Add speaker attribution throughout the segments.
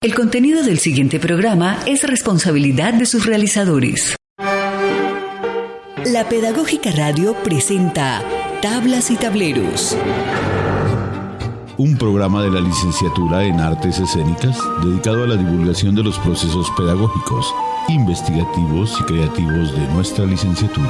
Speaker 1: El contenido del siguiente programa es responsabilidad de sus realizadores. La Pedagógica Radio presenta Tablas y Tableros.
Speaker 2: Un programa de la Licenciatura en Artes Escénicas dedicado a la divulgación de los procesos pedagógicos, investigativos y creativos de nuestra licenciatura.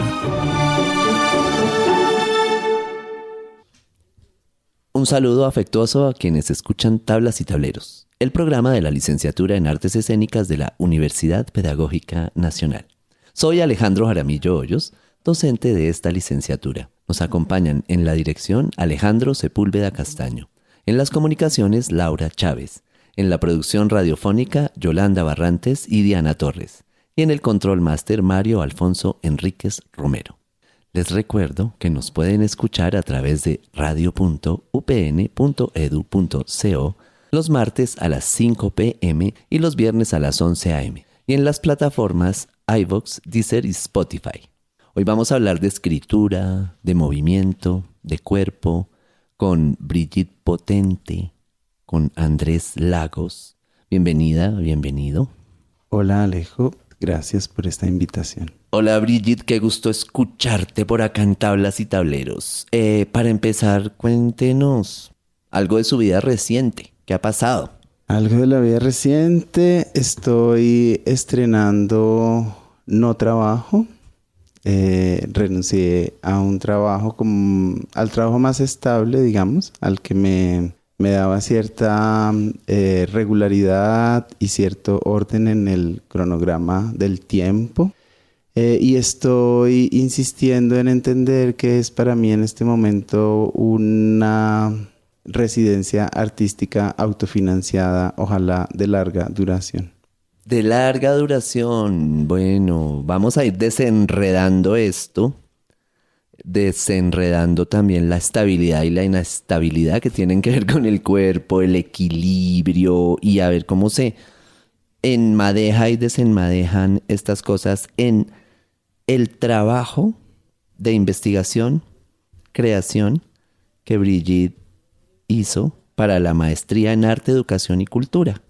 Speaker 3: Un saludo afectuoso a quienes escuchan Tablas y Tableros, el programa de la Licenciatura en Artes Escénicas de la Universidad Pedagógica Nacional. Soy Alejandro Jaramillo Hoyos, docente de esta licenciatura. Nos acompañan en la dirección Alejandro Sepúlveda Castaño, en las comunicaciones Laura Chávez, en la producción radiofónica Yolanda Barrantes y Diana Torres, y en el control máster Mario Alfonso Enríquez Romero. Les recuerdo que nos pueden escuchar a través de radio.upn.edu.co los martes a las 5 p.m. y los viernes a las 11 a.m. y en las plataformas iVoox, Deezer y Spotify. Hoy vamos a hablar de escritura, de movimiento, de cuerpo, con Brigitte Potente, con Andrés Lagos. Bienvenida, bienvenido.
Speaker 4: Hola Alejo, gracias por esta invitación.
Speaker 3: Hola Brigitte, qué gusto escucharte por acá en Tablas y Tableros. Para empezar, cuéntenos algo de su vida reciente. ¿Qué ha pasado?
Speaker 4: Algo de la vida reciente. Estoy estrenando No Trabajo. Renuncié a un trabajo al trabajo más estable, digamos, al que me daba cierta regularidad y cierto orden en el cronograma del tiempo. Y estoy insistiendo en entender que es para mí en este momento una residencia artística autofinanciada, ojalá de larga duración.
Speaker 3: De larga duración. Bueno, vamos a ir desenredando esto, desenredando también la estabilidad y la inestabilidad que tienen que ver con el cuerpo, el equilibrio, y a ver cómo se enmadeja y desenmadejan estas cosas en el trabajo de investigación, creación que Brigitte hizo para la maestría en Arte, Educación y Cultura.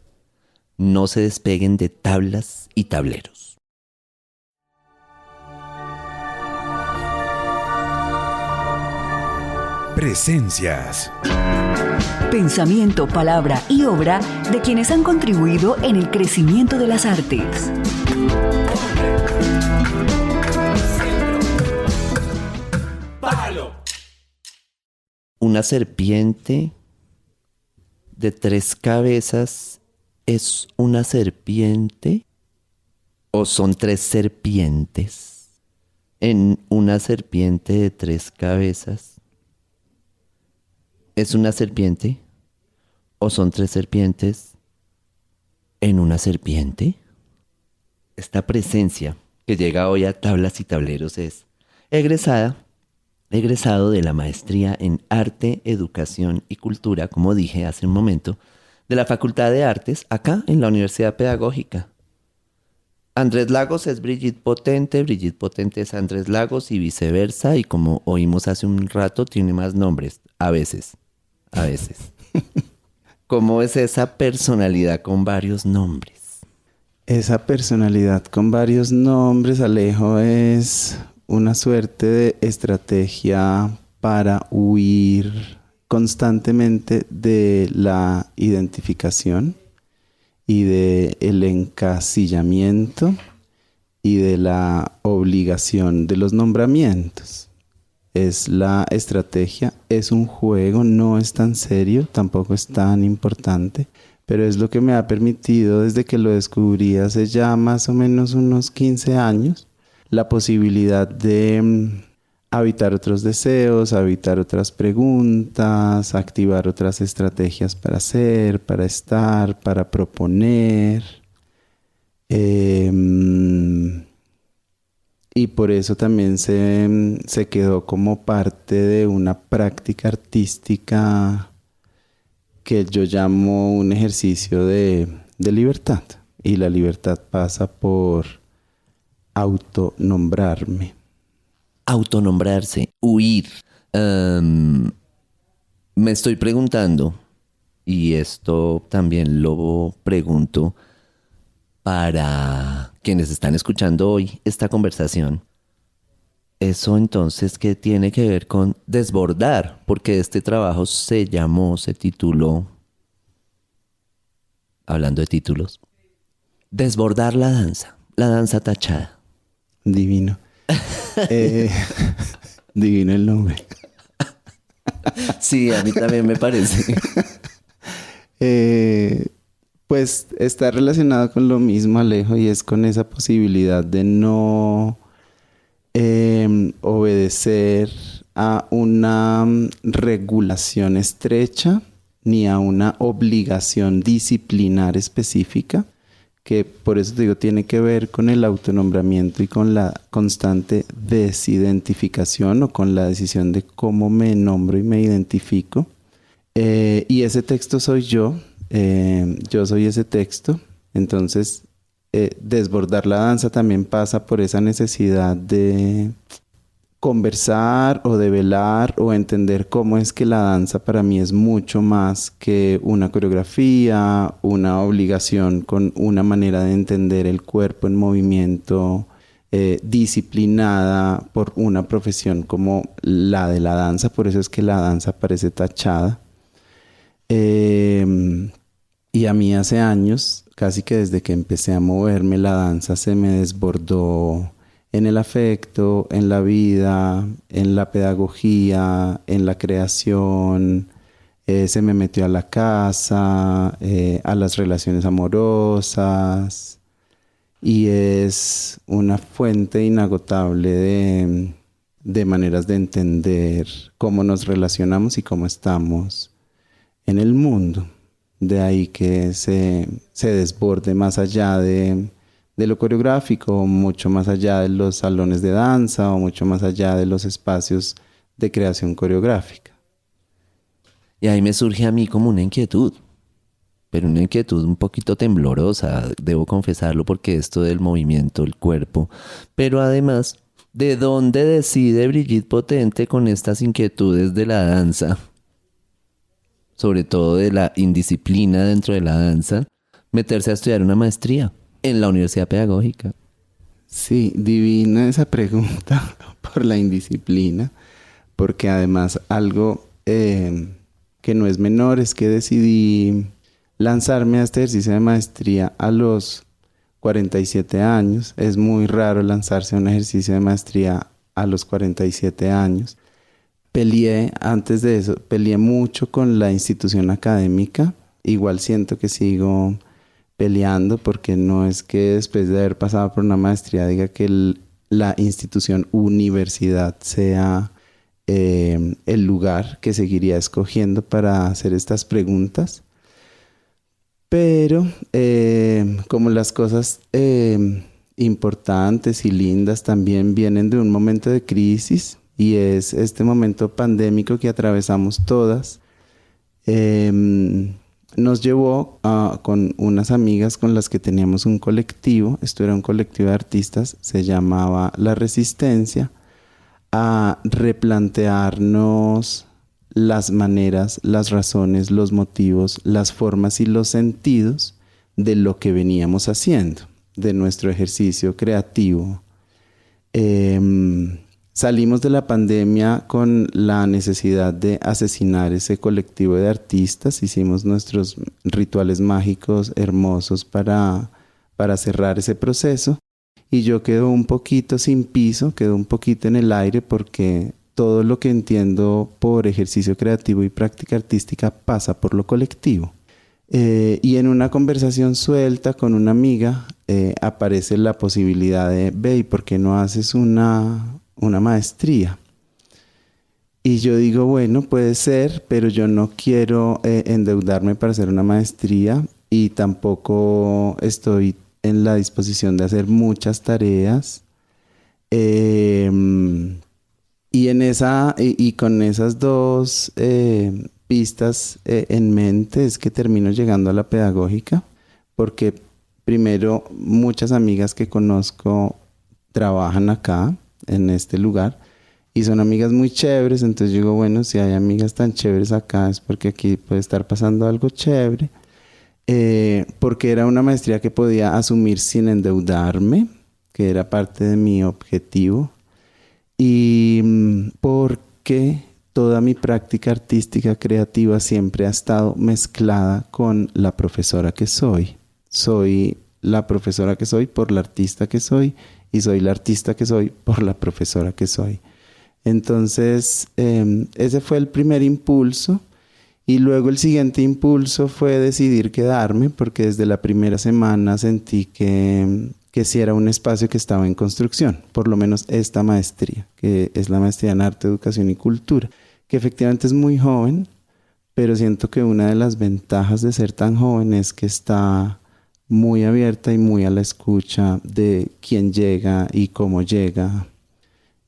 Speaker 3: No se despeguen de Tablas y Tableros.
Speaker 5: Presencias.
Speaker 1: Pensamiento, palabra y obra de quienes han contribuido en el crecimiento de las artes.
Speaker 3: Una serpiente de 3 cabezas es una serpiente o son 3 serpientes en una serpiente de 3 cabezas. ¿Es una serpiente o son 3 serpientes en una serpiente? Esta presencia que llega hoy a Tablas y Tableros es egresado de la maestría en Arte, Educación y Cultura, como dije hace un momento, de la Facultad de Artes, acá en la Universidad Pedagógica. Andrés Lagos es Brigitte Potente es Andrés Lagos y viceversa, y como oímos hace un rato, tiene más nombres, a veces. ¿Cómo es esa personalidad con varios nombres?
Speaker 4: Esa personalidad con varios nombres, Alejo, es una suerte de estrategia para huir constantemente de la identificación y del encasillamiento y de la obligación de los nombramientos. Es la estrategia, es un juego, no es tan serio, tampoco es tan importante, pero es lo que me ha permitido desde que lo descubrí hace ya más o menos unos 15 años, la posibilidad de habitar otros deseos, habitar otras preguntas, activar otras estrategias para hacer, para estar, para proponer. Y por eso también se quedó como parte de una práctica artística que yo llamo un ejercicio de libertad. Y la libertad pasa por autonombrarme.
Speaker 3: Autonombrarse, huir. Me estoy preguntando, y esto también lo pregunto para quienes están escuchando hoy esta conversación. Eso entonces, ¿qué tiene que ver con desbordar? Porque este trabajo se tituló, hablando de títulos, Desbordar la danza tachada.
Speaker 4: Divino. Divino el nombre.
Speaker 3: Sí, a mí también me parece.
Speaker 4: Pues está relacionado con lo mismo, Alejo, y es con esa posibilidad de no obedecer a una regulación estrecha ni a una obligación disciplinar específica, que por eso te digo, tiene que ver con el autonombramiento y con la constante desidentificación o con la decisión de cómo me nombro y me identifico. Y ese texto soy yo soy ese texto. Entonces, desbordar la danza también pasa por esa necesidad de conversar o de velar o entender cómo es que la danza para mí es mucho más que una coreografía, una obligación con una manera de entender el cuerpo en movimiento, disciplinada por una profesión como la de la danza. Por eso es que la danza parece tachada. Y a mí hace años, casi que desde que empecé a moverme, la danza se me desbordó en el afecto, en la vida, en la pedagogía, en la creación. Se me metió a la casa, a las relaciones amorosas, y es una fuente inagotable de maneras de entender cómo nos relacionamos y cómo estamos en el mundo. De ahí que se desborde más allá de lo coreográfico, mucho más allá de los salones de danza o mucho más allá de los espacios de creación coreográfica.
Speaker 3: Y ahí me surge a mí como una inquietud, pero una inquietud un poquito temblorosa, debo confesarlo, porque esto del movimiento, el cuerpo, pero además, ¿de dónde decide Brigitte Potente con estas inquietudes de la danza? Sobre todo de la indisciplina dentro de la danza, meterse a estudiar una maestría en la Universidad Pedagógica.
Speaker 4: Sí, divina esa pregunta por la indisciplina, porque además algo que no es menor es que decidí lanzarme a este ejercicio de maestría a los 47 años. Es muy raro lanzarse a un ejercicio de maestría a los 47 años. Antes de eso, peleé mucho con la institución académica. Igual siento que sigo peleando, porque no es que después de haber pasado por una maestría diga que la institución universidad sea el lugar que seguiría escogiendo para hacer estas preguntas. Pero como las cosas importantes y lindas también vienen de un momento de crisis, y es este momento pandémico que atravesamos todas, nos llevó con unas amigas con las que teníamos un colectivo. Esto era un colectivo de artistas, se llamaba La Resistencia, a replantearnos las maneras, las razones, los motivos, las formas y los sentidos de lo que veníamos haciendo, de nuestro ejercicio creativo. Salimos de la pandemia con la necesidad de asesinar ese colectivo de artistas. Hicimos nuestros rituales mágicos hermosos para cerrar ese proceso. Y yo quedo un poquito sin piso, quedo un poquito en el aire, porque todo lo que entiendo por ejercicio creativo y práctica artística pasa por lo colectivo. Y en una conversación suelta con una amiga aparece la posibilidad de, ve, ¿y por qué no haces una maestría? Y yo digo, bueno, puede ser, pero yo no quiero endeudarme para hacer una maestría, y tampoco estoy en la disposición de hacer muchas tareas. Y con esas dos pistas en mente es que termino llegando a la pedagógica, porque primero muchas amigas que conozco trabajan acá, en este lugar, y son amigas muy chéveres, entonces yo digo, bueno, si hay amigas tan chéveres acá es porque aquí puede estar pasando algo chévere. Porque era una maestría que podía asumir sin endeudarme, que era parte de mi objetivo, y porque toda mi práctica artística creativa siempre ha estado mezclada con la profesora que soy. Soy la profesora que soy por la artista que soy y soy la artista que soy por la profesora que soy. Entonces, ese fue el primer impulso. Y luego el siguiente impulso fue decidir quedarme, porque desde la primera semana sentí que sí era un espacio que estaba en construcción, por lo menos esta maestría, que es la maestría en Arte, Educación y Cultura, que efectivamente es muy joven, pero siento que una de las ventajas de ser tan joven es que está muy abierta y muy a la escucha de quién llega y cómo llega.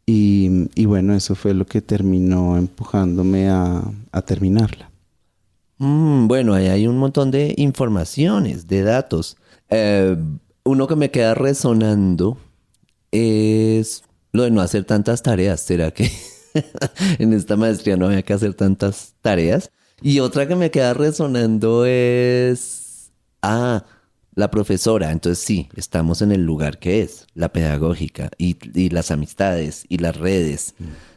Speaker 4: Y bueno, eso fue lo que terminó empujándome a terminarla.
Speaker 3: Bueno, ahí hay un montón de informaciones, de datos. Uno que me queda resonando es lo de no hacer tantas tareas. ¿Será que en esta maestría no había que hacer tantas tareas? Y otra que me queda resonando es... la profesora. Entonces sí, estamos en el lugar que es, la pedagógica y las amistades y las redes.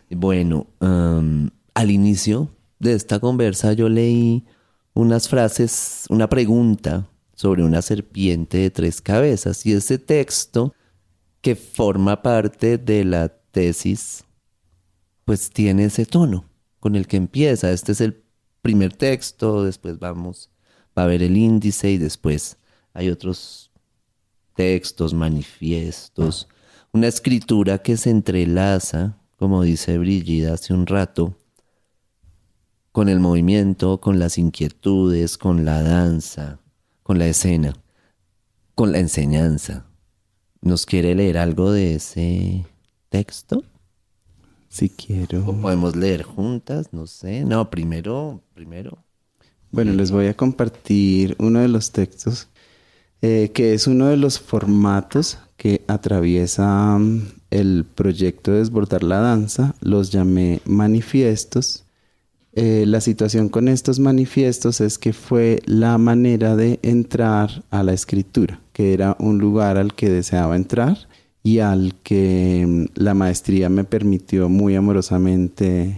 Speaker 3: Bueno, al inicio de esta conversa yo leí unas frases, una pregunta sobre una serpiente de 3 cabezas, y ese texto que forma parte de la tesis pues tiene ese tono con el que empieza. Este es el primer texto, después va a haber el índice y después hay otros textos, manifiestos, una escritura que se entrelaza, como dice Brigida hace un rato, con el movimiento, con las inquietudes, con la danza, con la escena, con la enseñanza. ¿Nos quiere leer algo de ese texto?
Speaker 4: Si quiero.
Speaker 3: ¿O podemos leer juntas? No sé. No, primero.
Speaker 4: Bueno, les voy a compartir uno de los textos que es uno de los formatos que atraviesa el proyecto de Desbordar la Danza. Los llamé manifiestos. La situación con estos manifiestos es que fue la manera de entrar a la escritura, que era un lugar al que deseaba entrar y al que la maestría me permitió muy amorosamente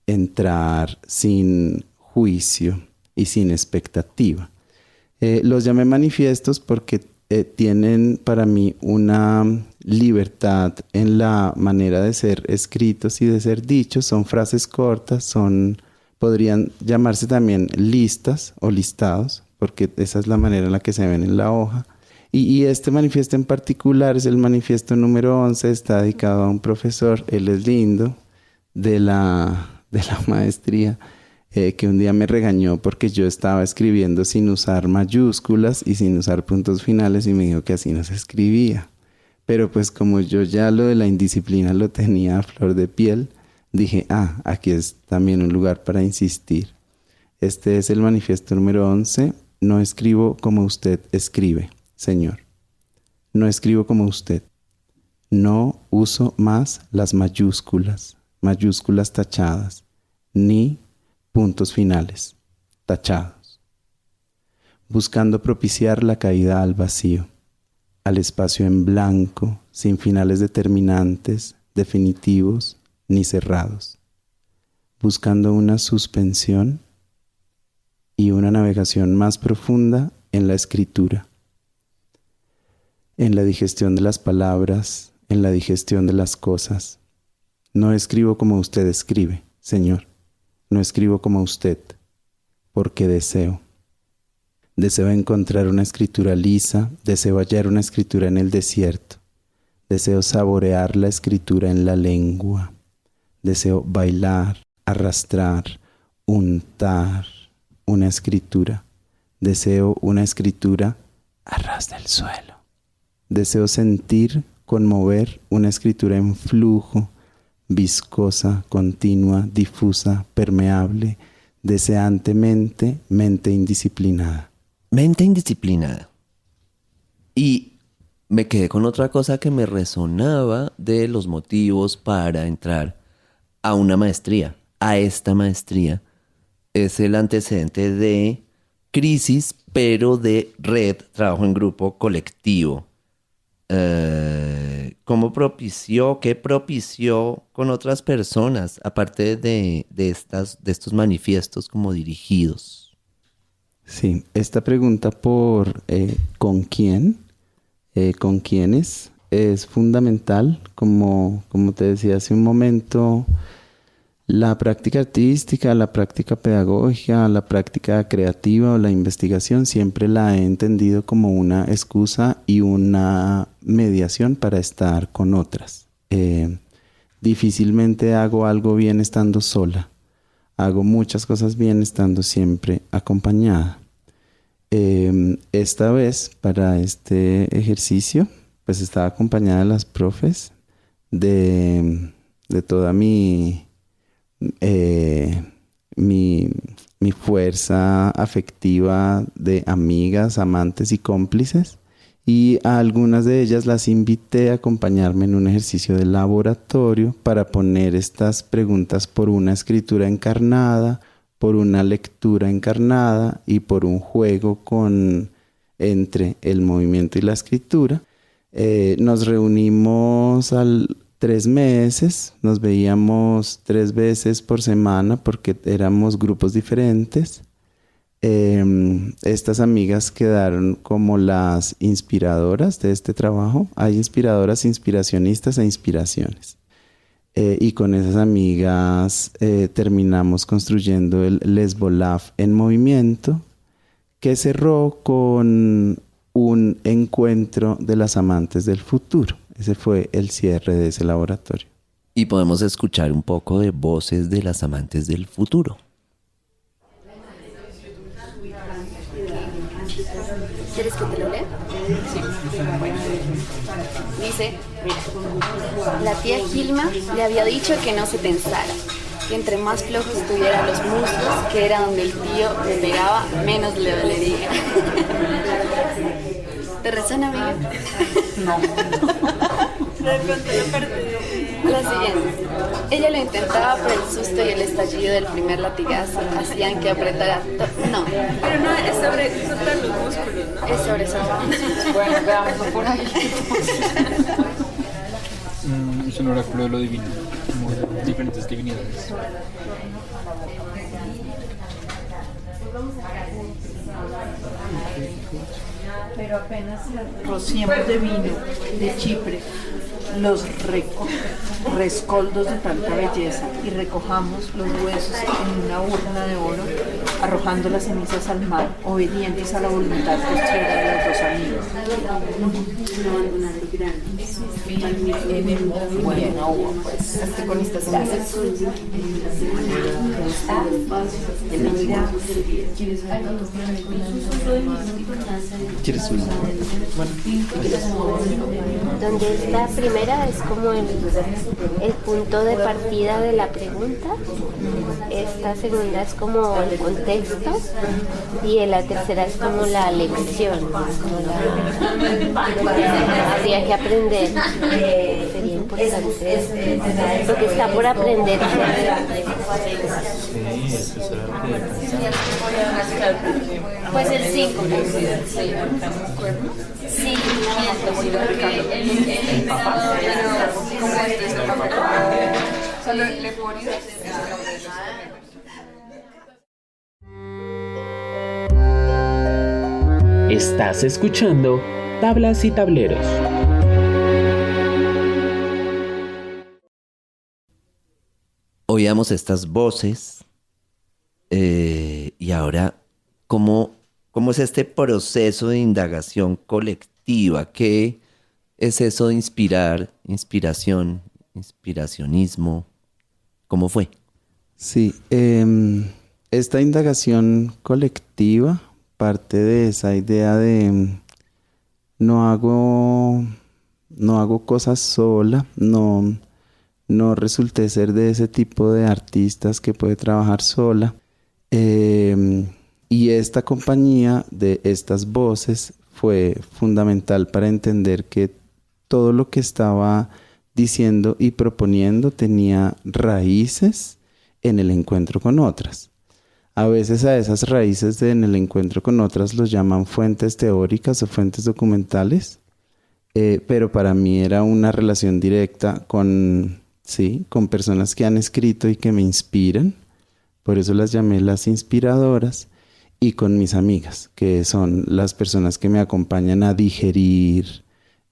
Speaker 4: entrar sin juicio y sin expectativa. Los llamé manifiestos porque tienen para mí una libertad en la manera de ser escritos y de ser dichos. Son frases cortas, podrían llamarse también listas o listados, porque esa es la manera en la que se ven en la hoja. Y este manifiesto en particular es el manifiesto número 11, está dedicado a un profesor, él es lindo, de la maestría, que un día me regañó porque yo estaba escribiendo sin usar mayúsculas y sin usar puntos finales y me dijo que así no se escribía. Pero pues como yo ya lo de la indisciplina lo tenía a flor de piel, dije, aquí es también un lugar para insistir. Este es el manifiesto número 11. No escribo como usted escribe, Señor. No escribo como usted. No uso más las mayúsculas tachadas, ni puntos finales, tachados. Buscando propiciar la caída al vacío, al espacio en blanco, sin finales determinantes, definitivos, ni cerrados, buscando una suspensión y una navegación más profunda en la escritura, en la digestión de las palabras, en la digestión de las cosas. No escribo como usted escribe, Señor, no escribo como usted, porque deseo encontrar una escritura lisa, deseo hallar una escritura en el desierto, deseo saborear la escritura en la lengua. Deseo bailar, arrastrar, untar una escritura. Deseo una escritura a ras del suelo. Deseo sentir, conmover una escritura en flujo, viscosa, continua, difusa, permeable, deseantemente, mente indisciplinada.
Speaker 3: Mente indisciplinada. Y me quedé con otra cosa que me resonaba de los motivos para entrar a una maestría. A esta maestría es el antecedente de crisis, pero de red, trabajo en grupo, colectivo. ¿Qué propició con otras personas, aparte de estos manifiestos como dirigidos?
Speaker 4: Sí, esta pregunta por ¿con quién? ¿Con quiénes? Es fundamental. Como te decía hace un momento, la práctica artística, la práctica pedagógica, la práctica creativa o la investigación siempre la he entendido como una excusa y una mediación para estar con otras. Difícilmente hago algo bien estando sola. Hago muchas cosas bien estando siempre acompañada. Esta vez, para este ejercicio, pues estaba acompañada de las profes, de toda mi fuerza afectiva de amigas, amantes y cómplices, y a algunas de ellas las invité a acompañarme en un ejercicio de laboratorio para poner estas preguntas por una escritura encarnada, por una lectura encarnada y por un juego entre el movimiento y la escritura. Nos reunimos 3 meses, nos veíamos 3 veces por semana porque éramos grupos diferentes. Estas amigas quedaron como las inspiradoras de este trabajo. Hay inspiradoras, inspiracionistas e inspiraciones. Y con esas amigas terminamos construyendo el Lesbolab en movimiento, que cerró con un encuentro de las amantes del futuro. Ese fue el cierre de ese laboratorio.
Speaker 3: Y podemos escuchar un poco de voces de las amantes del futuro.
Speaker 6: ¿Quieres que te lo lea? Sí. Dice, mira, la tía Gilma le había dicho que no se tensara, que entre más flojos tuvieran los muslos, que era donde el tío le pegaba, menos le dolería. ¿Te resuena, amiga?
Speaker 7: No.
Speaker 6: De pronto la parte. La siguiente. Ella lo intentaba, pero el susto y el estallido del primer latigazo hacían que apretara. No.
Speaker 7: Pero no, es sobre soltar los músculos, ¿no?
Speaker 6: Es sobre soltar los músculos.
Speaker 7: Bueno, veámoslo por ahí. Es un oráculo de lo divino, como diferentes divinidades.
Speaker 8: Pero apenas rociemos de vino de Chipre los rescoldos de tanta belleza y recojamos los huesos en una urna de oro, arrojando las cenizas al mar, obedientes a la voluntad postrera de los dos amigos. Bueno, pues hasta con estas gracias.
Speaker 3: ¿Quieres un?
Speaker 9: Donde esta primera es como el punto de partida de la pregunta, esta segunda es como el contexto y la tercera es como la lección. Habría que aprender, sería importante, porque está por aprender.
Speaker 6: Pues el 5. Sí,
Speaker 7: Solo le pones.
Speaker 10: Estás escuchando Tablas y Tableros.
Speaker 3: Oíamos estas voces y ahora, ¿cómo es este proceso de indagación colectiva? ¿Qué es eso de inspirar, inspiración, inspiracionismo? ¿Cómo fue?
Speaker 4: Sí, esta indagación colectiva parte de esa idea de no hago cosas sola, no resulté ser de ese tipo de artistas que puede trabajar sola. Y esta compañía de estas voces fue fundamental para entender que todo lo que estaba diciendo y proponiendo tenía raíces en el encuentro con otras. A veces a esas raíces en el encuentro con otras los llaman fuentes teóricas o fuentes documentales, pero para mí era una relación directa con personas que han escrito y que me inspiran, por eso las llamé las inspiradoras, y con mis amigas, que son las personas que me acompañan a digerir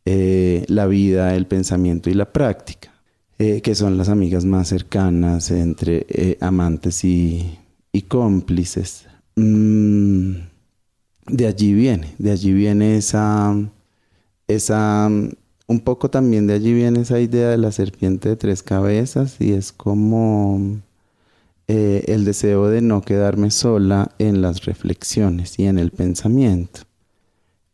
Speaker 4: la vida, el pensamiento y la práctica, que son las amigas más cercanas entre amantes y cómplices. De allí viene esa, un poco también de allí viene esa idea de la serpiente de 3 cabezas, y es como el deseo de no quedarme sola en las reflexiones y en el pensamiento.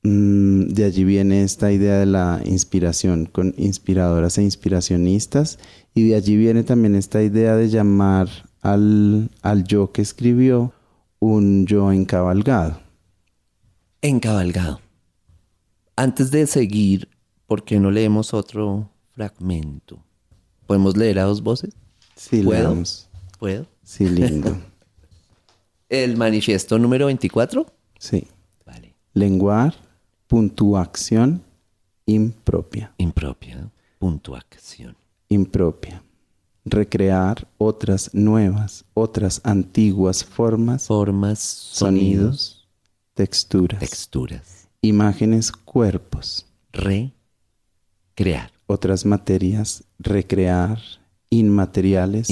Speaker 4: De allí viene esta idea de la inspiración con inspiradoras e inspiracionistas, y de allí viene también esta idea de llamar al yo que escribió un yo encabalgado.
Speaker 3: Encabalgado. Antes de seguir, ¿por qué no leemos otro fragmento? ¿Podemos leer a 2 voces?
Speaker 4: Sí,
Speaker 3: ¿Puedo?
Speaker 4: leamos.
Speaker 3: ¿Puedo?
Speaker 4: Sí, lindo.
Speaker 3: ¿El manifiesto número 24?
Speaker 4: Sí.
Speaker 3: Vale.
Speaker 4: Lenguar, puntuación, impropia.
Speaker 3: Impropia, puntuación.
Speaker 4: Impropia. Recrear otras nuevas, otras antiguas formas,
Speaker 3: Sonidos,
Speaker 4: texturas, imágenes, cuerpos,
Speaker 3: recrear,
Speaker 4: otras materias, recrear, inmateriales,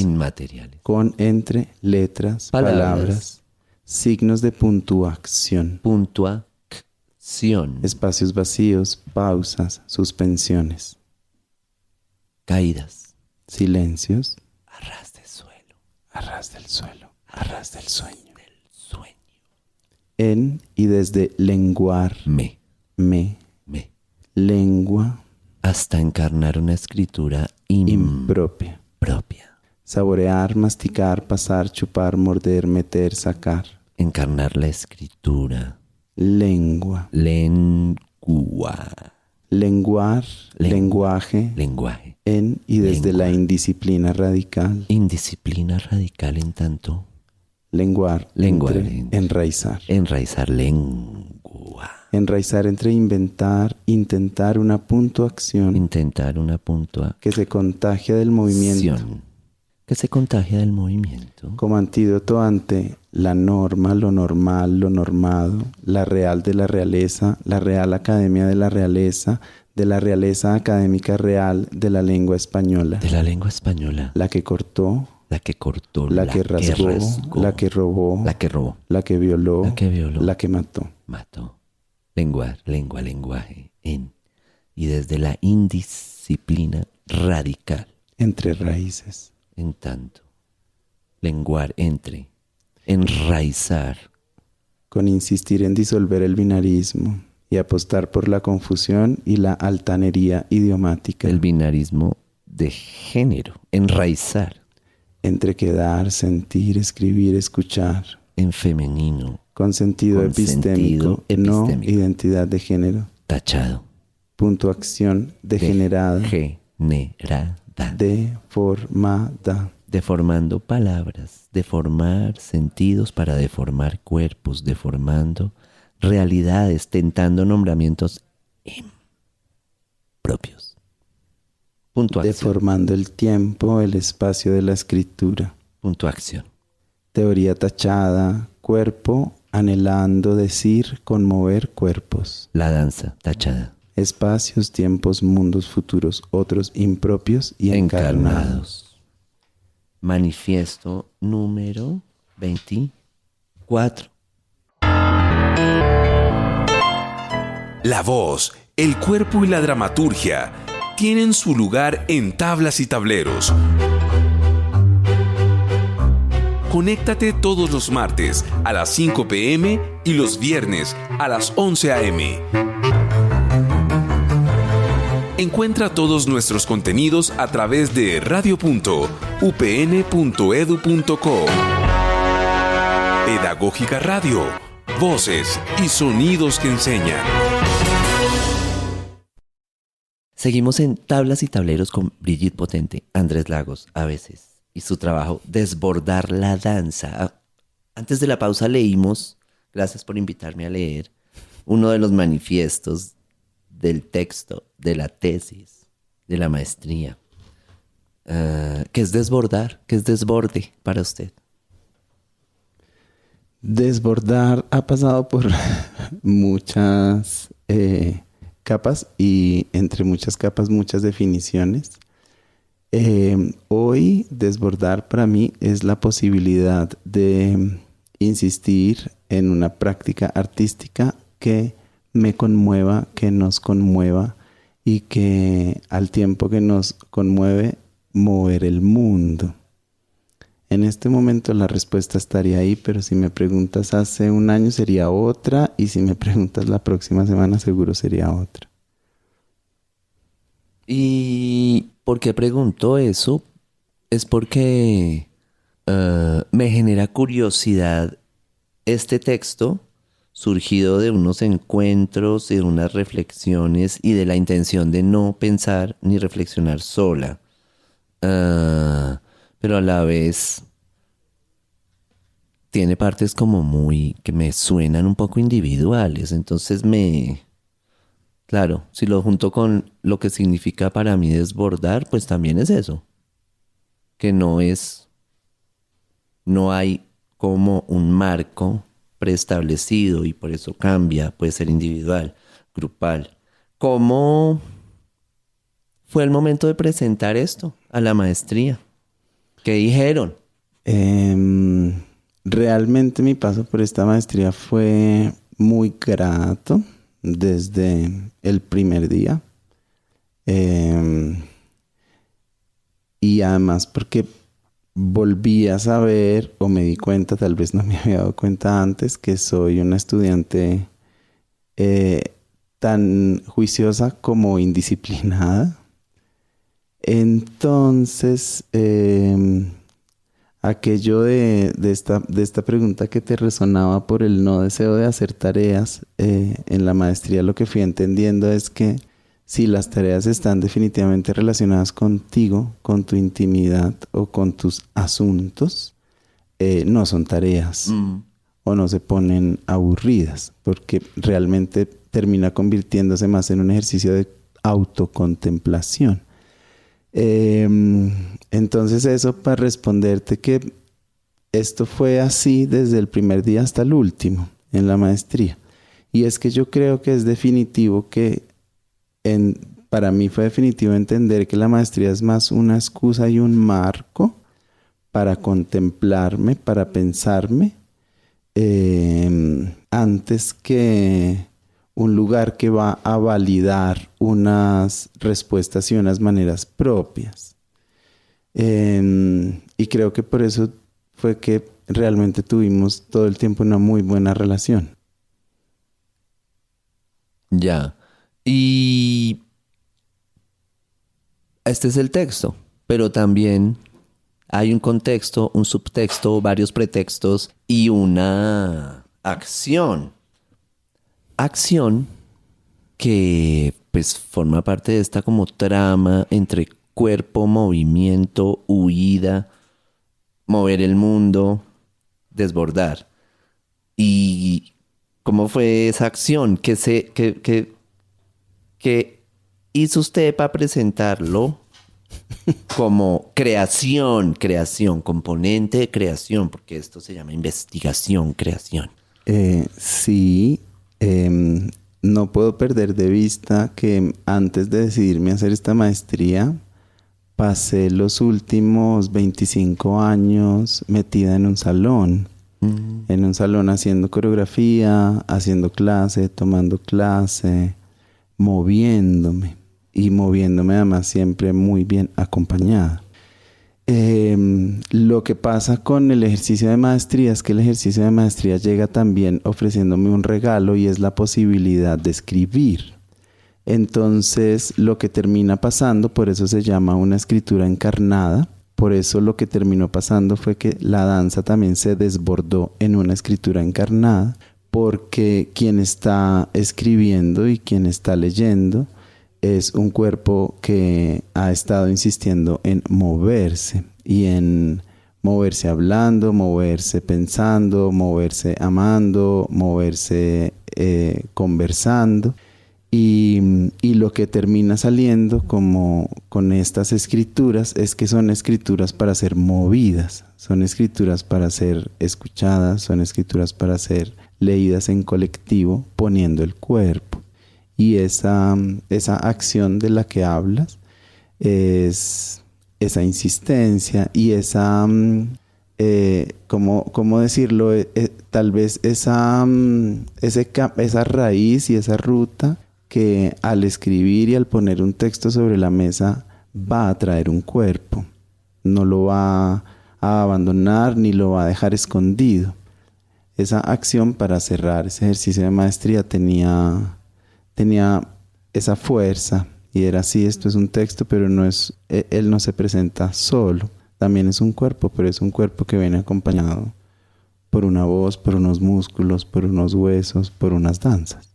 Speaker 4: con entre letras, palabras, signos de puntuación, espacios vacíos, pausas, suspensiones,
Speaker 3: caídas,
Speaker 4: silencios,
Speaker 3: arras del suelo,
Speaker 4: arras del sueño. En y desde lenguar, me, lengua,
Speaker 3: hasta encarnar una escritura
Speaker 4: impropia. Saborear, masticar, pasar, chupar, morder, meter, sacar.
Speaker 3: Encarnar la escritura.
Speaker 4: Lengua. Lenguar, lenguaje. En y desde la indisciplina radical.
Speaker 3: Indisciplina radical en tanto.
Speaker 4: Lenguar. Enraizar.
Speaker 3: Enraizar, lengua.
Speaker 4: Enraizar entre inventar, intentar una puntuación. Que se contagia del movimiento. Como antídoto ante la norma, lo normal, lo normado, la real de la realeza, la Real Academia de la Realeza Académica Real de la Lengua Española. La que cortó, la que rasgó, la que robó, la que violó, la que mató.
Speaker 3: Lenguar, lenguaje, en y desde la indisciplina radical.
Speaker 4: Entre raíces.
Speaker 3: En tanto, lenguar entre, enraizar.
Speaker 4: Con insistir en disolver el binarismo y apostar por la confusión y la altanería idiomática.
Speaker 3: El binarismo de género, enraizar.
Speaker 4: Entre quedar, sentir, escribir, escuchar.
Speaker 3: En femenino.
Speaker 4: Con sentido epistémico, no identidad de género.
Speaker 3: Tachado.
Speaker 4: Puntuación degenerada.
Speaker 3: Degenerada.
Speaker 4: Deformada.
Speaker 3: Deformando palabras, deformar sentidos para deformar cuerpos, deformando realidades, tentando nombramientos impropios. Puntuación.
Speaker 4: Deformando el tiempo, el espacio de la escritura.
Speaker 3: Puntuación.
Speaker 4: Teoría tachada, cuerpo, anhelando decir, conmover cuerpos.
Speaker 3: La danza tachada.
Speaker 4: Espacios, tiempos, mundos futuros, otros impropios y encarnados.
Speaker 3: Manifiesto número 24.
Speaker 5: La voz, el cuerpo y la dramaturgia tienen su lugar en Tablas y Tableros. Conéctate todos los martes a las 5 p.m. y los viernes a las 11 a.m. Encuentra todos nuestros contenidos a través de radio.upn.edu.co. Pedagógica Radio, voces y sonidos que enseñan.
Speaker 3: Seguimos en Tablas y Tableros con Brigitte Potente, Andrés Lagos, a veces, y su trabajo Desbordar la danza. Antes de la pausa leímos, gracias por invitarme a leer, uno de los manifiestos del texto, de la tesis, de la maestría. ¿Qué es desbordar? ¿Qué es desborde para usted?
Speaker 4: Desbordar ha pasado por muchas capas y entre muchas capas muchas definiciones. Hoy desbordar para mí es la posibilidad de insistir en una práctica artística que me conmueva, que nos conmueva y que al tiempo que nos conmueve, mover el mundo. En este momento la respuesta estaría ahí, pero si me preguntas hace un año sería otra y si me preguntas la próxima semana seguro sería otra.
Speaker 3: ¿Y por qué pregunto eso? Es porque me genera curiosidad este texto surgido de unos encuentros y de unas reflexiones y de la intención de no pensar ni reflexionar sola. Pero a la vez tiene partes como muy que me suenan un poco individuales. Entonces claro, si lo junto con lo que significa para mí desbordar, pues también es eso. Que no hay como un marco preestablecido y por eso cambia, puede ser individual, grupal. ¿Cómo fue el momento de presentar esto a la maestría? ¿Qué dijeron?
Speaker 4: Realmente mi paso por esta maestría fue muy grato desde el primer día. Y además porque volví a saber, o me di cuenta, tal vez no me había dado cuenta antes, que soy una estudiante tan juiciosa como indisciplinada. Entonces, aquello de esta pregunta que te resonaba por el no deseo de hacer tareas, en la maestría lo que fui entendiendo es que si las tareas están definitivamente relacionadas contigo, con tu intimidad o con tus asuntos, no son tareas o no se ponen aburridas, porque realmente termina convirtiéndose más en un ejercicio de autocontemplación. Entonces eso para responderte que esto fue así desde el primer día hasta el último en la maestría. Y es que yo creo que es definitivo que para mí fue definitivo entender que la maestría es más una excusa y un marco para contemplarme, para pensarme, antes que un lugar que va a validar unas respuestas y unas maneras propias. Y creo que por eso fue que realmente tuvimos todo el tiempo una muy buena relación.
Speaker 3: Ya. Y este es el texto, pero también hay un contexto, un subtexto, varios pretextos y una acción. Acción que pues forma parte de esta como trama entre cuerpo, movimiento, huida, mover el mundo, desbordar. ¿Y cómo fue esa acción? ¿Qué hizo usted para presentarlo como creación, componente de creación? Porque esto se llama investigación, creación.
Speaker 4: Sí. No puedo perder de vista que antes de decidirme a hacer esta maestría, pasé los últimos 25 años metida en un salón. En un salón haciendo coreografía, haciendo clase, tomando clase, moviéndome. Y moviéndome además siempre muy bien acompañada. Lo que pasa con el ejercicio de maestría es que el ejercicio de maestría llega también ofreciéndome un regalo y es la posibilidad de escribir. Entonces lo que termina pasando, por eso se llama una escritura encarnada, por eso lo que terminó pasando fue que la danza también se desbordó en una escritura encarnada, porque quien está escribiendo y quien está leyendo es un cuerpo que ha estado insistiendo en moverse y en moverse hablando, moverse pensando, moverse amando, moverse conversando. Y lo que termina saliendo como con estas escrituras es que son escrituras para ser movidas, son escrituras para ser escuchadas, son escrituras para ser leídas en colectivo poniendo el cuerpo. Y esa acción de la que hablas es esa insistencia y esa, ¿cómo decirlo? Tal vez esa raíz y esa ruta que al escribir y al poner un texto sobre la mesa va a traer un cuerpo. No lo va a abandonar ni lo va a dejar escondido. Esa acción para cerrar ese ejercicio de maestría tenía esa fuerza y era así, esto es un texto, pero él no se presenta solo. También es un cuerpo, pero es un cuerpo que viene acompañado por una voz, por unos músculos, por unos huesos, por unas danzas.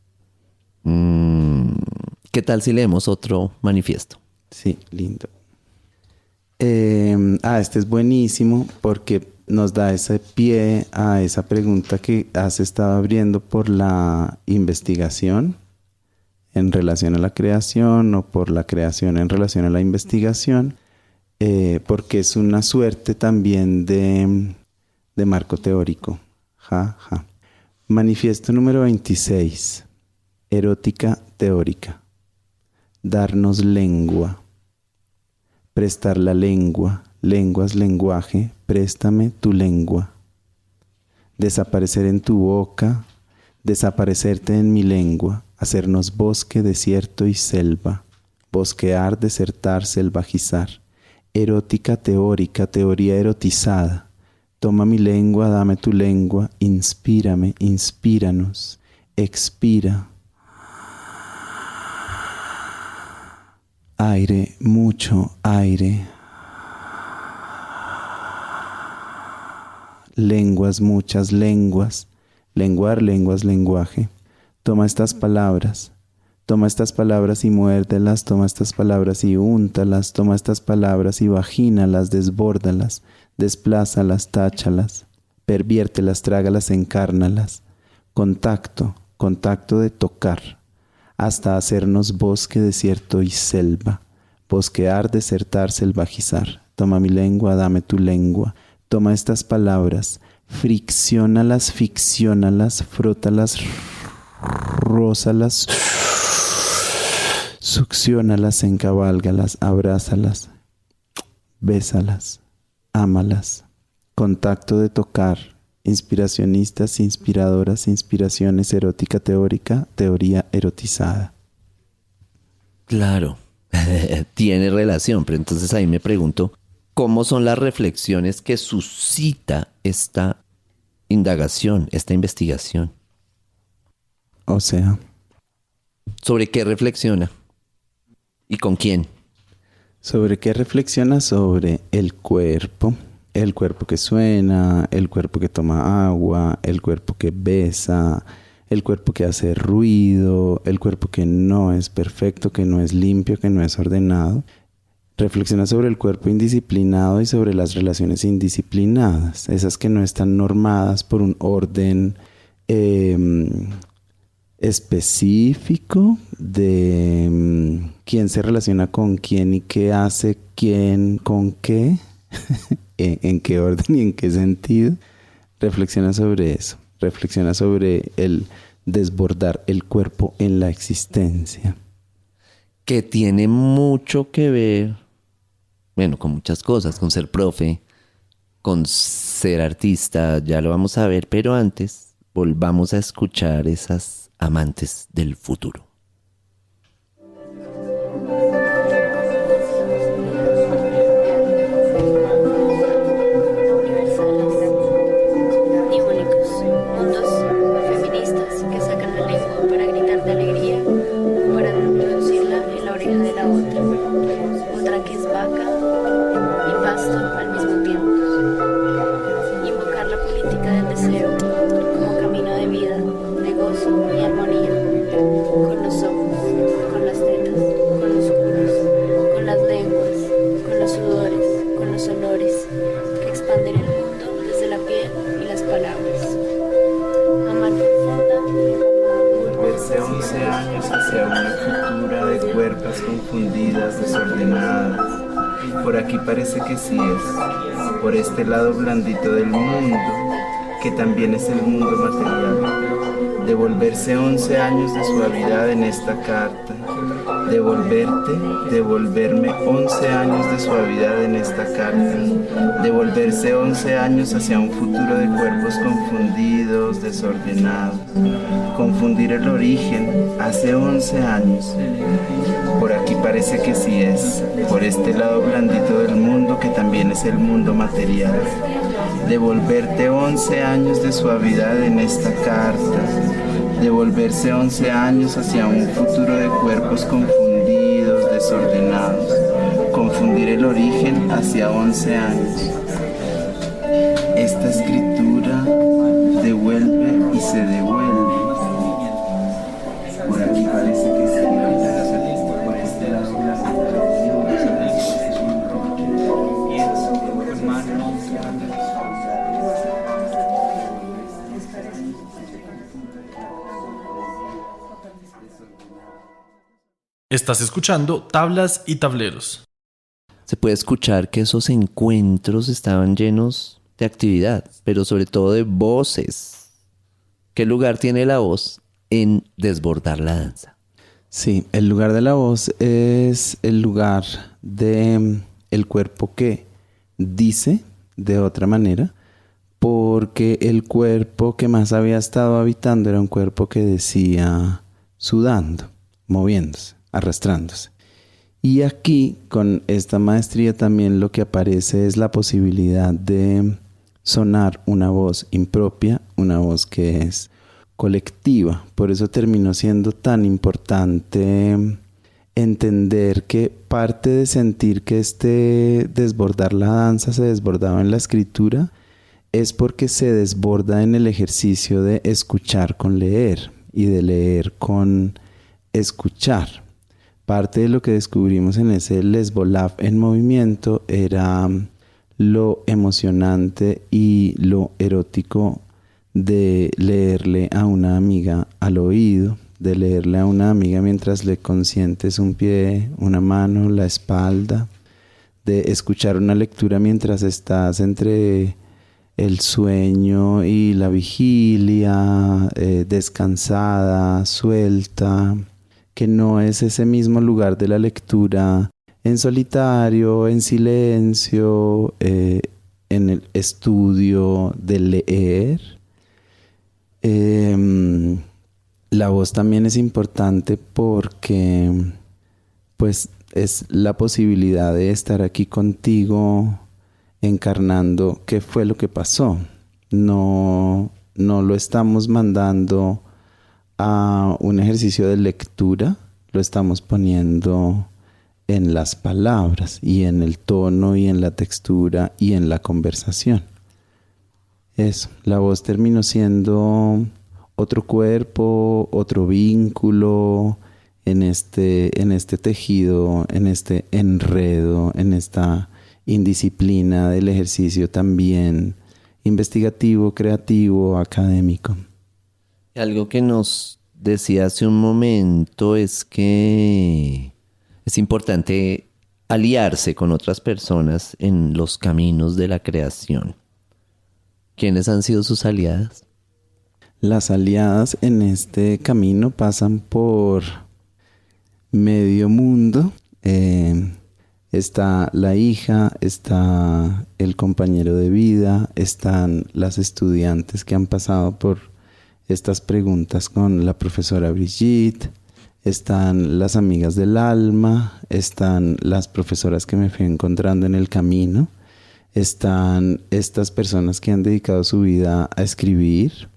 Speaker 3: ¿Qué tal si leemos otro manifiesto?
Speaker 4: Sí, lindo. Este es buenísimo porque nos da ese pie a esa pregunta que has estado abriendo por la investigación en relación a la creación o por la creación en relación a la investigación, porque es una suerte también de marco teórico. Manifiesto número 26. Erótica teórica. Darnos lengua. Prestar la lengua. Lenguas, lenguaje. Préstame tu lengua. Desaparecer en tu boca. Desaparecerte en mi lengua. Hacernos bosque, desierto y selva. Bosquear, desertar, selvajizar. Erótica teórica, teoría erotizada. Toma mi lengua, dame tu lengua. Inspírame, inspíranos. Expira. Aire, mucho aire. Lenguas, muchas lenguas. Lenguar, lenguas, lenguaje. Toma estas palabras y muérdelas, toma estas palabras y úntalas, toma estas palabras y vagínalas, desbórdalas, desplázalas, táchalas, perviértelas, trágalas, encárnalas. Contacto, contacto de tocar, hasta hacernos bosque, desierto y selva. Bosquear, desertar, selvajizar. Toma mi lengua, dame tu lengua. Toma estas palabras, fricciónalas, ficciónalas, frótalas, rózalas, succiónalas, encabálgalas, abrázalas, bésalas, ámalas. Contacto de tocar, inspiracionistas, inspiradoras, inspiraciones, erótica teórica, teoría erotizada.
Speaker 3: Claro, tiene relación, pero entonces ahí me pregunto, ¿cómo son las reflexiones que suscita esta indagación, esta investigación?
Speaker 4: O sea,
Speaker 3: ¿sobre qué reflexiona? ¿Y con quién?
Speaker 4: ¿Sobre qué reflexiona? Sobre el cuerpo que suena, el cuerpo que toma agua, el cuerpo que besa, el cuerpo que hace ruido, el cuerpo que no es perfecto, que no es limpio, que no es ordenado. Reflexiona sobre el cuerpo indisciplinado y sobre las relaciones indisciplinadas, esas que no están normadas por un orden específico de quién se relaciona con quién y qué hace quién con qué, en qué orden y en qué sentido. Reflexiona sobre eso, reflexiona sobre el desbordar el cuerpo en la existencia.
Speaker 3: Que tiene mucho que ver, bueno, con muchas cosas, con ser profe, con ser artista, ya lo vamos a ver, pero antes volvamos a escuchar esas amantes del futuro.
Speaker 6: Ni únicos, mundos feministas que sacan la lengua para gritar de alegría, para reproducirla en la oreja de la otra. Otra que es vaca y pasto al mismo tiempo. Invocar la política del deseo como camino de vida, de gozo y armonía. Con
Speaker 4: cuerpos confundidas, desordenadas. Por aquí parece que sí es, por este lado blandito del mundo, que también es el mundo material. Devolverse 11 años de suavidad en esta carta. Devolverme 11 años de suavidad en esta carta. Devolverse 11 años hacia un futuro de cuerpos confundidos, desordenados. Confundir el origen hace 11 años. Por aquí parece que sí es, por este lado blandito del mundo que también es el mundo material. Devolverte 11 años de suavidad en esta carta. Devolverse 11 años hacia un futuro de cuerpos confundidos, desordenados. Confundir el origen hacia 11 años. Esta escritura devuelve y se devuelve. Por aquí parece que sí. Por este lado
Speaker 11: Estás escuchando Tablas y Tableros.
Speaker 3: Se puede escuchar que esos encuentros estaban llenos de actividad, pero sobre todo de voces. ¿Qué lugar tiene la voz en desbordar la danza?
Speaker 4: Sí, el lugar de la voz es el lugar de el cuerpo que dice de otra manera, porque el cuerpo que más había estado habitando era un cuerpo que decía sudando, moviéndose, arrastrándose. Y aquí, con esta maestría, también lo que aparece es la posibilidad de sonar una voz impropia, una voz que es colectiva. Por eso terminó siendo tan importante entender que parte de sentir que este desbordar la danza se desbordaba en la escritura es porque se desborda en el ejercicio de escuchar con leer y de leer con escuchar. Parte de lo que descubrimos en ese Lesbolav en movimiento era lo emocionante y lo erótico de leerle a una amiga al oído, de leerle a una amiga mientras le consientes un pie, una mano, la espalda, de escuchar una lectura mientras estás entre el sueño y la vigilia, descansada, suelta, que no es ese mismo lugar de la lectura en solitario, en silencio, en el estudio de leer. La voz también es importante porque pues es la posibilidad de estar aquí contigo encarnando qué fue lo que pasó. No lo estamos mandando a un ejercicio de lectura, lo estamos poniendo en las palabras y en el tono y en la textura y en la conversación. Eso, la voz terminó siendo otro cuerpo, otro vínculo en este tejido, en este enredo, en esta indisciplina del ejercicio también investigativo, creativo, académico.
Speaker 3: Algo que nos decía hace un momento es que es importante aliarse con otras personas en los caminos de la creación. ¿Quiénes han sido sus aliadas?
Speaker 4: Las aliadas en este camino pasan por medio mundo. Está la hija, está el compañero de vida, están las estudiantes que han pasado por estas preguntas con la profesora Brigitte, están las amigas del alma, están las profesoras que me fui encontrando en el camino, están estas personas que han dedicado su vida a escribir.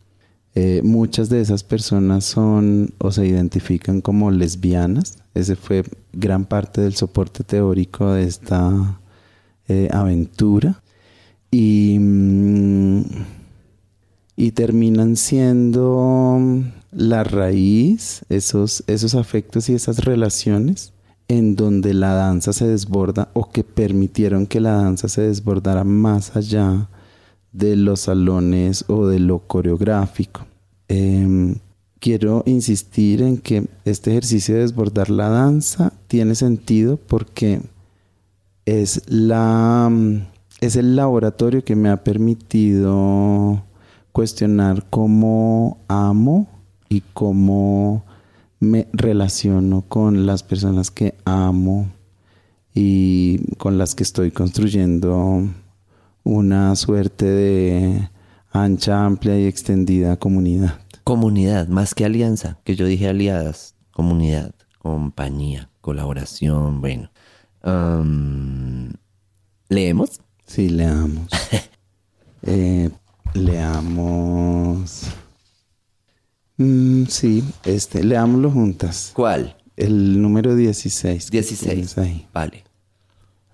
Speaker 4: Muchas de esas personas son o se identifican como lesbianas. Ese fue gran parte del soporte teórico de esta aventura. Y terminan siendo la raíz, esos afectos y esas relaciones en donde la danza se desborda o que permitieron que la danza se desbordara más allá de los salones o de lo coreográfico. quiero insistir en que este ejercicio de desbordar la danza tiene sentido porque es el laboratorio que me ha permitido cuestionar cómo amo y cómo me relaciono con las personas que amo y con las que estoy construyendo una suerte de ancha, amplia y extendida comunidad.
Speaker 3: Comunidad, más que alianza, que yo dije aliadas, comunidad, compañía, colaboración, bueno. ¿Leemos?
Speaker 4: Sí, leamos. Leamos. Sí, leámoslo juntas.
Speaker 3: ¿Cuál?
Speaker 4: El número 16.
Speaker 3: 16.
Speaker 4: Ahí.
Speaker 3: Vale.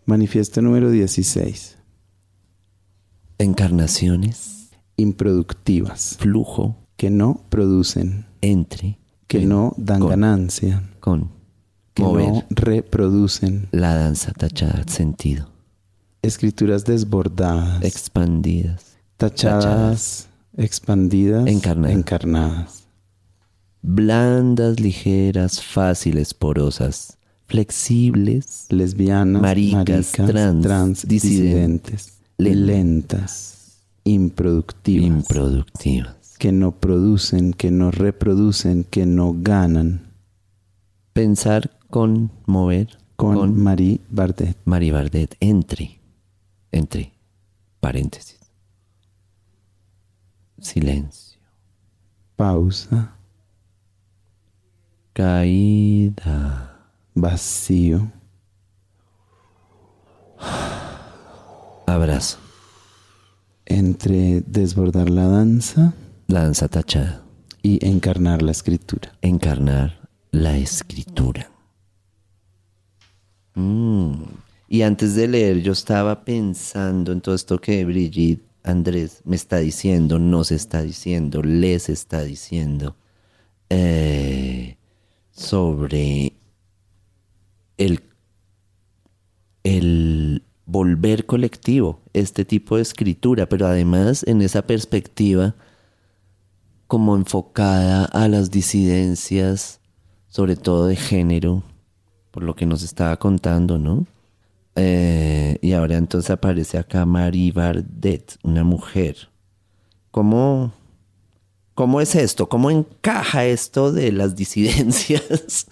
Speaker 4: Manifiesto número 16.
Speaker 3: Encarnaciones
Speaker 4: improductivas.
Speaker 3: Flujo
Speaker 4: que no producen.
Speaker 3: Entre.
Speaker 4: Que no dan ganancia.
Speaker 3: Con.
Speaker 4: Que
Speaker 3: mover.
Speaker 4: No reproducen.
Speaker 3: La danza tachada sentido.
Speaker 4: Escrituras desbordadas.
Speaker 3: Expandidas.
Speaker 4: Tachadas. Expandidas. Encarnadas.
Speaker 3: Blandas, ligeras, fáciles, porosas, flexibles,
Speaker 4: lesbianas,
Speaker 3: maricas, trans,
Speaker 4: disidentes, lentas, improductivas, que no producen, que no reproducen, que no ganan.
Speaker 3: Pensar con mover.
Speaker 4: Con Marie Bardet.
Speaker 3: Marie Bardet, entre, paréntesis. Silencio.
Speaker 4: Pausa.
Speaker 3: Caída.
Speaker 4: Vacío.
Speaker 3: Abrazo.
Speaker 4: Entre desbordar la danza.
Speaker 3: La danza tachada.
Speaker 4: Y encarnar la escritura.
Speaker 3: Encarnar la escritura. Y antes de leer yo estaba pensando en todo esto que Brigitte Andrés me está diciendo, nos está diciendo, les está diciendo. Sobre el volver colectivo, este tipo de escritura, pero además en esa perspectiva como enfocada a las disidencias, sobre todo de género, por lo que nos estaba contando, ¿no? Y ahora entonces aparece acá Marie Bardet, una mujer. ¿Cómo es esto? ¿Cómo encaja esto de las disidencias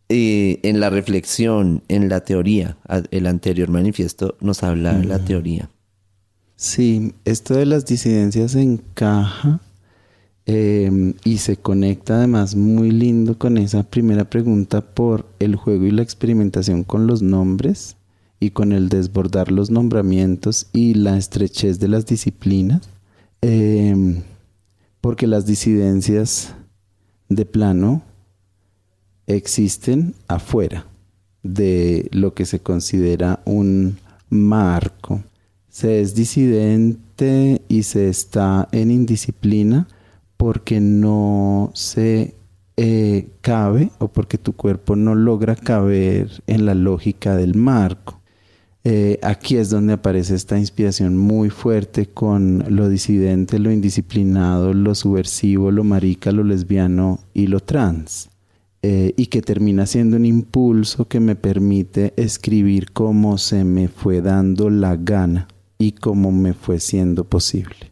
Speaker 3: en la reflexión, en la teoría? El anterior manifiesto nos habla de la teoría.
Speaker 4: Sí, esto de las disidencias encaja y se conecta además muy lindo con esa primera pregunta por el juego y la experimentación con los nombres y con el desbordar los nombramientos y la estrechez de las disciplinas. Porque las disidencias de plano existen afuera de lo que se considera un marco. Se es disidente y se está en indisciplina porque no se cabe o porque tu cuerpo no logra caber en la lógica del marco. Aquí es donde aparece esta inspiración muy fuerte con lo disidente, lo indisciplinado, lo subversivo, lo marica, lo lesbiano y lo trans. Y que termina siendo un impulso que me permite escribir como se me fue dando la gana y como me fue siendo posible.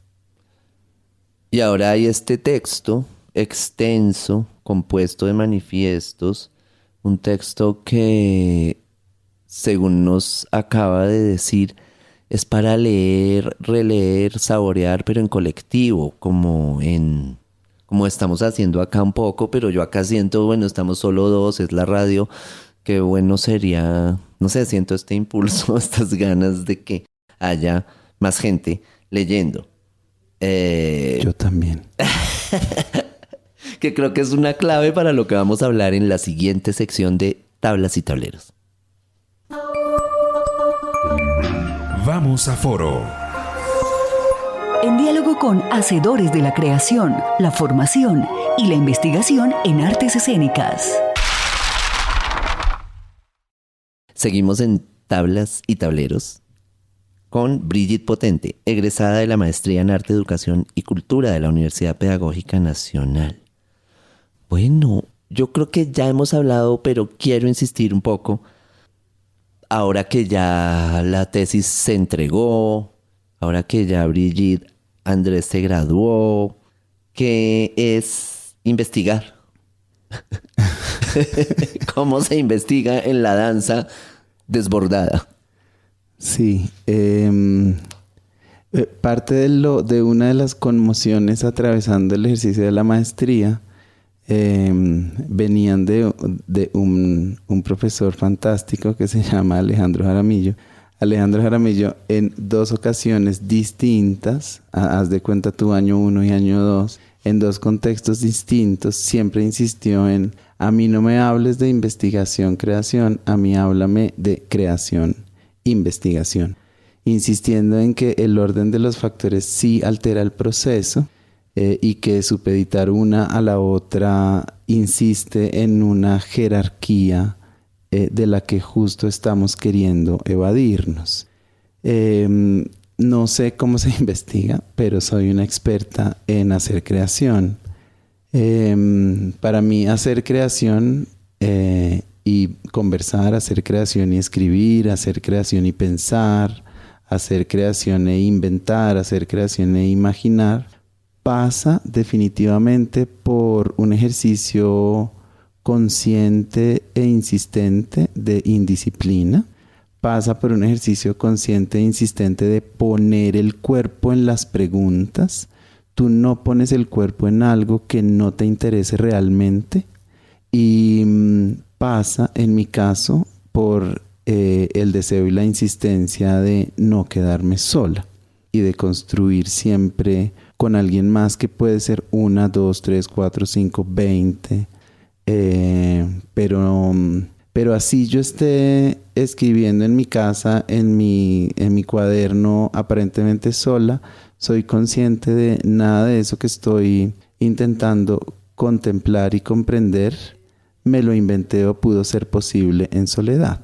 Speaker 3: Y ahora hay este texto extenso, compuesto de manifiestos, un texto que, según nos acaba de decir, es para leer, releer, saborear, pero en colectivo, como estamos haciendo acá un poco, pero yo acá siento, bueno, estamos solo dos, es la radio, qué bueno sería, no sé, siento este impulso, estas ganas de que haya más gente leyendo.
Speaker 4: Yo también.
Speaker 3: Que creo que es una clave para lo que vamos a hablar en la siguiente sección de Tablas y Tableros.
Speaker 5: Vamos a foro.
Speaker 1: En diálogo con hacedores de la creación, la formación y la investigación en artes escénicas.
Speaker 3: Seguimos en Tablas y Tableros con Brigitte Potente, egresada de la Maestría en Arte, Educación y Cultura de la Universidad Pedagógica Nacional. Bueno, yo creo que ya hemos hablado, pero quiero insistir un poco. Ahora que ya la tesis se entregó, ahora que ya Brigitte Andrés se graduó, ¿qué es investigar? ¿Cómo se investiga en la danza desbordada?
Speaker 4: Sí, parte de una de las conmociones atravesando el ejercicio de la maestría venían de un profesor fantástico que se llama Alejandro Jaramillo. Alejandro Jaramillo en 2 ocasiones distintas, haz de cuenta tu año 1 y año 2, en 2 contextos distintos, siempre insistió en: a mí no me hables de investigación, creación, a mí háblame de creación, investigación, insistiendo en que el orden de los factores sí altera el proceso y que supeditar una a la otra insiste en una jerarquía de la que justo estamos queriendo evadirnos. No sé cómo se investiga, pero soy una experta en hacer creación. Para mí hacer creación y conversar, hacer creación y escribir, hacer creación y pensar, hacer creación e inventar, hacer creación e imaginar, pasa definitivamente por un ejercicio consciente e insistente de indisciplina, pasa por un ejercicio consciente e insistente de poner el cuerpo en las preguntas. Tú no pones el cuerpo en algo que no te interese realmente, y pasa, en mi caso, por el deseo y la insistencia de no quedarme sola y de construir siempre con alguien más, que puede ser 1, 2, 3, 4, 5, 20, pero así yo esté escribiendo en mi casa, en mi cuaderno, aparentemente sola, soy consciente de nada de eso que estoy intentando contemplar y comprender, me lo inventé o pudo ser posible en soledad.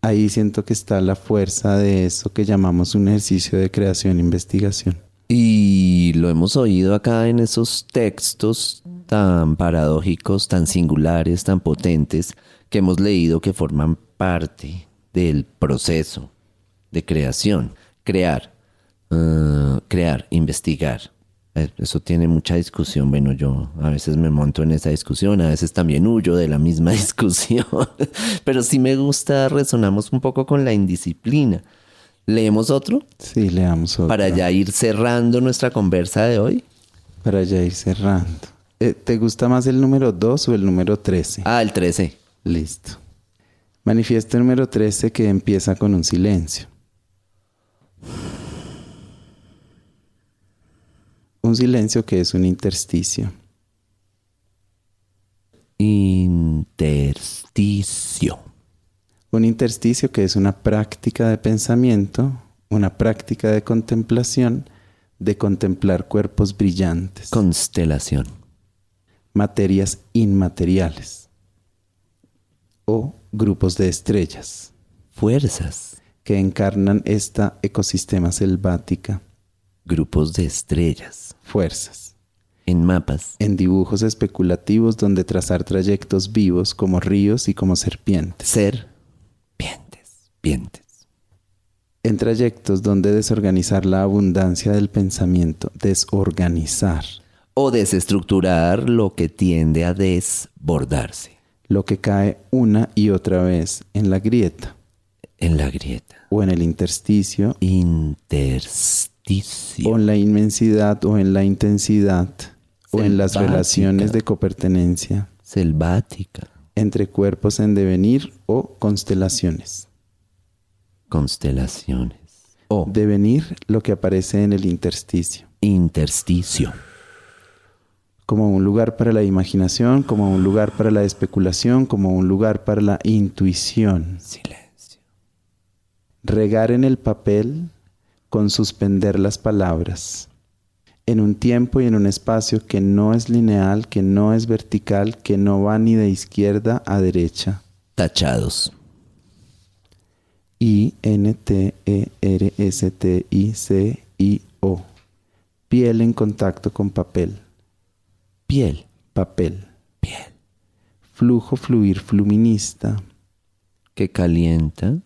Speaker 4: Ahí siento que está la fuerza de eso que llamamos un ejercicio de creación e investigación.
Speaker 3: Y lo hemos oído acá en esos textos tan paradójicos, tan singulares, tan potentes, que hemos leído, que forman parte del proceso de creación. Crear, investigar. Eso tiene mucha discusión. Bueno, yo a veces me monto en esa discusión, a veces también huyo de la misma discusión. Pero sí me gusta, resonamos un poco con la indisciplina. ¿Leemos otro?
Speaker 4: Sí, leamos otro.
Speaker 3: Para ya ir cerrando nuestra conversa de hoy.
Speaker 4: Para ya ir cerrando. ¿Te gusta más el número 2 o el número 13?
Speaker 3: Ah, el 13.
Speaker 4: Listo. Manifiesto número 13, que empieza con un silencio. Un silencio que es un intersticio.
Speaker 3: Intersticio.
Speaker 4: Un intersticio que es una práctica de pensamiento, una práctica de contemplación, de contemplar cuerpos brillantes.
Speaker 3: Constelación.
Speaker 4: Materias inmateriales. O grupos de estrellas.
Speaker 3: Fuerzas.
Speaker 4: Que encarnan esta ecosistema selvática.
Speaker 3: Grupos de estrellas.
Speaker 4: Fuerzas.
Speaker 3: En mapas.
Speaker 4: En dibujos especulativos donde trazar trayectos vivos como ríos y como serpientes.
Speaker 3: Serpientes.
Speaker 4: En trayectos donde desorganizar la abundancia del pensamiento. Desorganizar.
Speaker 3: O desestructurar lo que tiende a desbordarse.
Speaker 4: Lo que cae una y otra vez en la grieta.
Speaker 3: En la grieta.
Speaker 4: O en el intersticio.
Speaker 3: Intersticio.
Speaker 4: O en la inmensidad o en la intensidad. O en las relaciones de copertenencia.
Speaker 3: Selvática.
Speaker 4: Entre cuerpos en devenir o constelaciones.
Speaker 3: Constelaciones. O
Speaker 4: devenir, lo que aparece en el intersticio.
Speaker 3: Intersticio.
Speaker 4: Como un lugar para la imaginación, como un lugar para la especulación, como un lugar para la intuición.
Speaker 3: Silencio.
Speaker 4: Regar en el papel con suspender las palabras. En un tiempo y en un espacio que no es lineal, que no es vertical, que no va ni de izquierda a derecha.
Speaker 3: Tachados.
Speaker 4: INTERSTICIO. Piel en contacto con papel.
Speaker 3: Piel,
Speaker 4: Papel.
Speaker 3: Piel.
Speaker 4: Flujo, fluir, fluminista.
Speaker 3: Que calienta.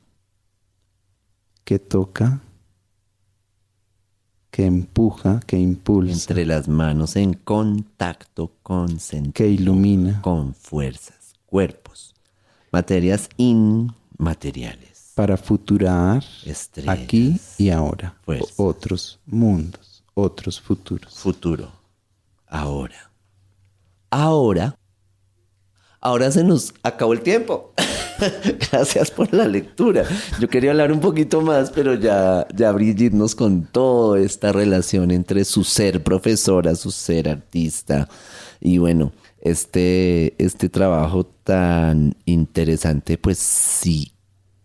Speaker 4: Que toca. Que empuja, que impulsa.
Speaker 3: Entre las manos en contacto con sentido.
Speaker 4: Que ilumina.
Speaker 3: Con fuerzas, cuerpos. Materias inmateriales.
Speaker 4: Para futurar.
Speaker 3: Estrellas.
Speaker 4: Aquí y ahora.
Speaker 3: Fuerzas.
Speaker 4: Otros mundos. Otros futuros.
Speaker 3: Futuro. Ahora. Ahora se nos acabó el tiempo. Gracias por la lectura. Yo quería hablar un poquito más, pero ya Brigitte nos contó esta relación entre su ser profesora, su ser artista. Y bueno, este trabajo tan interesante, pues si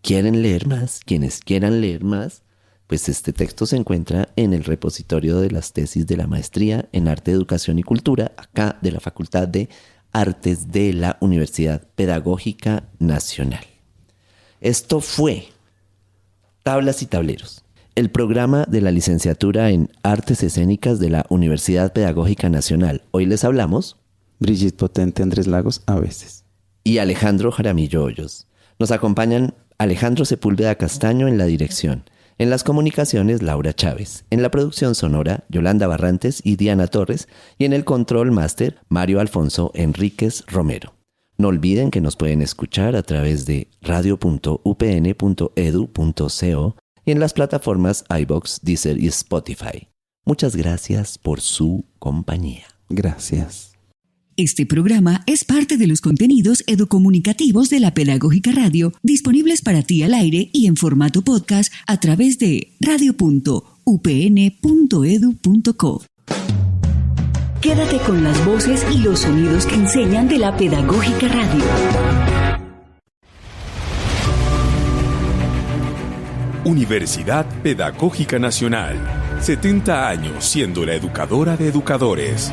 Speaker 3: quieren leer más, quienes quieran leer más, pues este texto se encuentra en el repositorio de las tesis de la maestría en Arte, Educación y Cultura, acá de la Facultad de Artes de la Universidad Pedagógica Nacional. Esto fue Tablas y Tableros, el programa de la licenciatura en Artes Escénicas de la Universidad Pedagógica Nacional. Hoy les hablamos
Speaker 4: Brigitte Potente, Andrés Lagos, a veces.
Speaker 3: Y Alejandro Jaramillo Hoyos. Nos acompañan Alejandro Sepúlveda Castaño en la dirección. En las comunicaciones, Laura Chávez. En la producción sonora, Yolanda Barrantes y Diana Torres. Y en el control máster, Mario Alfonso Enríquez Romero. No olviden que nos pueden escuchar a través de radio.upn.edu.co y en las plataformas iVoox, Deezer y Spotify. Muchas gracias por su compañía.
Speaker 4: Gracias.
Speaker 1: Este programa es parte de los contenidos educomunicativos de la Pedagógica Radio, disponibles para ti al aire y en formato podcast a través de radio.upn.edu.co. Quédate con las voces y los sonidos que enseñan de la Pedagógica Radio.
Speaker 5: Universidad Pedagógica Nacional. 70 años siendo la educadora de educadores.